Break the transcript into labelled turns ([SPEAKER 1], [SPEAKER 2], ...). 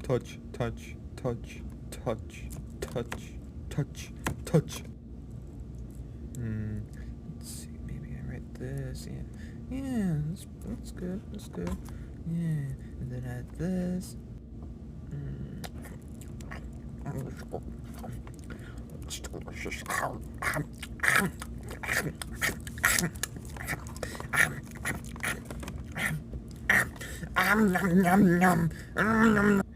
[SPEAKER 1] Touch, touch, touch, touch, touch, touch, touch. Let's see, maybe I write this, yeah, that's good, yeah, and then add this. It's delicious. Yum, yum, yum, yum.